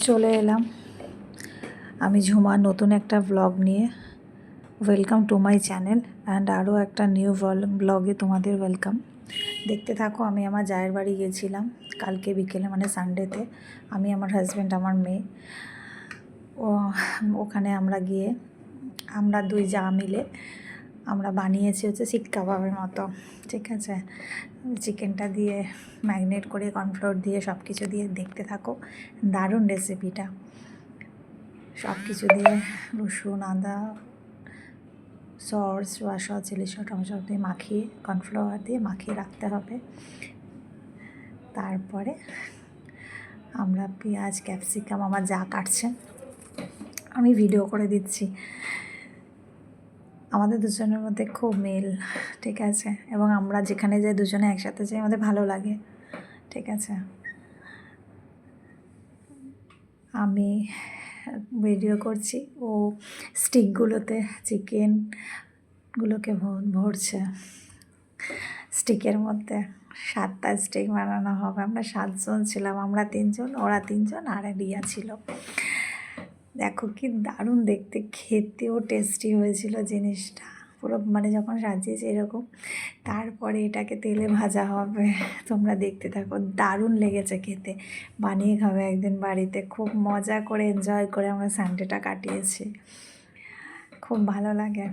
চলে এলাম আমি ঝুমা নতুন একটা ব্লগ নিয়ে। Welcome to my channel and আরও একটা নিউ ব্লগে তোমাদের ওয়েলকাম। দেখতে থাকো। আমি আমার জায়ের বাড়ি গিয়েছিলাম কালকে বিকেলে, মানে সানডেতে। আমি, আমার হাজব্যান্ড, আমার মেয়ে। ওখানে আমরা দুই যা মিলে আমরা বানিয়েছি হচ্ছে শিক কাবাবের মতো, ঠিক আছে। চিকেনটা দিয়ে ম্যারিনেট করে কর্নফ্লোর দিয়ে সব কিছু দিয়ে, দেখতে থাকো। দারুণ রেসিপিটা। সব কিছু দিয়ে রসুন, আদা, sauce, soya sauce, chilli sauce, tomato sauce দিয়ে মাখিয়ে, কর্নফ্লাওয়ার দিয়ে মাখিয়ে রাখতে হবে। তারপরে আমরা পেঁয়াজ, ক্যাপসিকাম আমার যা কাটছে, আমি ভিডিও করে দিচ্ছি। আমাদের দুজনের মধ্যে খুব মিল, ঠিক আছে। এবং আমরা যেখানে যাই দুজনে একসাথে যাই, আমাদের ভালো লাগে, ঠিক আছে। আমি ভিডিও করছি, ও স্টিকগুলোতে চিকেনগুলোকে ভরছে স্টিকের মধ্যে। 7টা স্টিক বানানো হবে। আমরা 7 জন ছিলাম, আমরা 3 জন, ওরা 3 জন, আর রিয়া ছিল। দেখো কি দারুণ দেখতে, খেতেও টেস্টি হয়েছিল জিনিসটা পুরো, মানে যখন সাজিয়েছে এরকম। তারপরে এটাকে তেলে ভাজা হবে, তোমরা দেখতে থাকো। দারুণ লেগেছে খেতে। বানিয়ে খাবে একদিন বাড়িতে। খুব মজা করে এনজয় করে আমরা সানডেটা কাটিয়েছি। খুব ভালো লাগে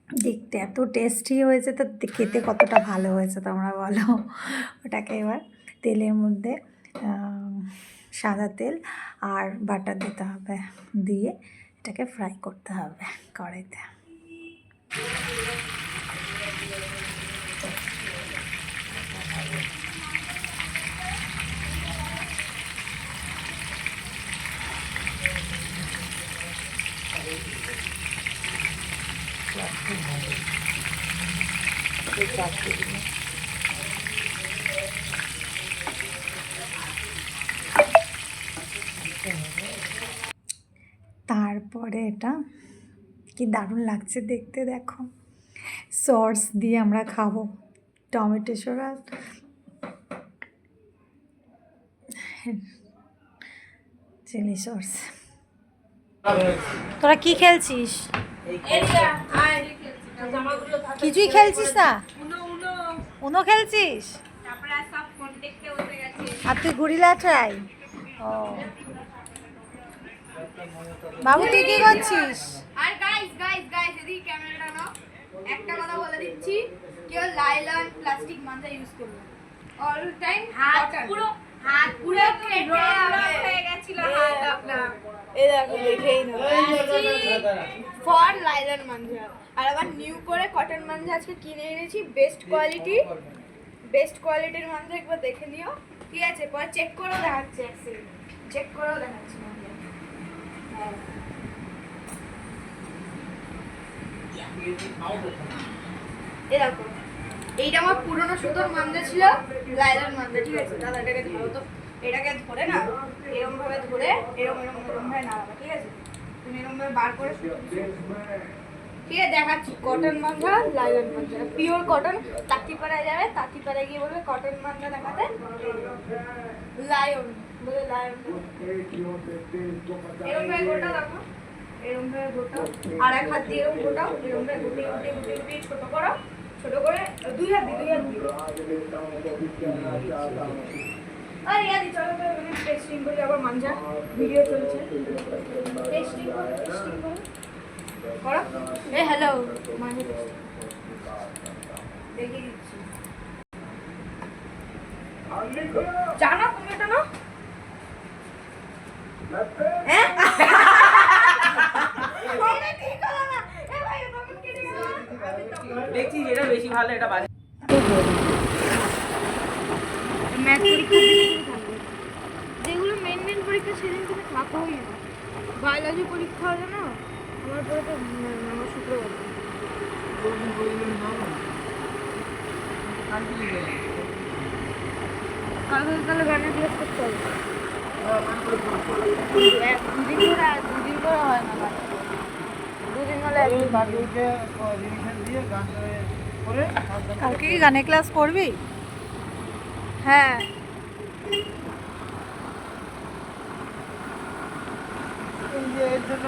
দেখতে, এত টেস্টি হয়েছে। তো খেতে কতটা ভালো হয়েছে তোমরা বলো। ওটাকে এবার তেলের মধ্যে সাদা তেল আর বাটার দিতে হবে, দিয়ে এটাকে ফ্রাই করতে হবে কড়াইতে। তারপরে এটা কি দারুণ লাগছে দেখতে, দেখো। সস দিয়ে আমরা খাবো, টমেটো সস, চিলি সস। তোরা কি খেলছিস? কিছুই খেলছিস না? উনো খেলছিস? আর তুই গুড়িলা ট্রাই। ও বাবু, তুই কি করছিস? আর গাইস এদিকে ক্যামেরাটা নাও। একটা কথা বলে দিচ্ছি, কেউ লাইলন প্লাস্টিক মাঞ্জা ইউজ করবে অল টাইম। হাত পুরো কেটে হয়ে গেছিল হাত আপনার। এই দেখো, দেখেই নাও ফর লাইলন মাঞ্জা। আর আবার নিউ করে কটন মাঞ্জা আজকে কিনে এনেছি, বেস্ট কোয়ালিটির মাঞ্জা। একবার দেখে নিও, ঠিক আছে? পরে চেক করেও দেখাচ্ছি, চেক করেও দেখাচ্ছি। এরকম এইটা আমার পুরনো সুতোর মাঞ্জা ছিল, লাইলন মাঞ্জা, ঠিক আছে। দাদা এটাকে ধরো তো, এটাকে ধরে না, এরকম ভাবে ধরে এরকম ভাবে নাড়াবে, ঠিক আছে? তুমি এরকম ভাবে বার করে, ঠিক আছে? দেখাচ্ছি কটন মাঞ্জা, লাইলন মাঞ্জা, পিওর কটন। তাঁতিপাড়ায় যাবে, তাঁতিপাড়ায় গিয়ে বলবে কটন মাঞ্জা দেখাতে, লায়ন বলে লায়ন। এরকম ভাবে গোটা দেখো, এরকম ভাবে গোটাও, আর এক হাত দিয়ে এরকম গোটাও, এরকম ভাবে গুটিয়ে ছোট করো, ছোট করে দুই হাত দিয়ে। আর ইয়াদি চলো তো টেস্টিং করি। আবার মাঞ্জা ভিডিও চলছে, টেস্টিং করো। এই হ্যালো, মাঞ্জা দেখিয়ে দিচ্ছি। জানো তুমি এটা না? হ্যাঁ দেখছি যেটা বেশি ভালো এটা বাজে। যেগুলো মেন পরীক্ষা সেদিন তুমি থাকোই না। বায়োলজি পরীক্ষা হবে না আমার, পরে তো আমার শুক্রবার। কালকে গানের ক্লাস করতে হবে। দুদিন করে হয় না, দুদিন হলে একদিন। কালকে কি গানের ক্লাস করবি? হ্যাঁ। যে এর জন্য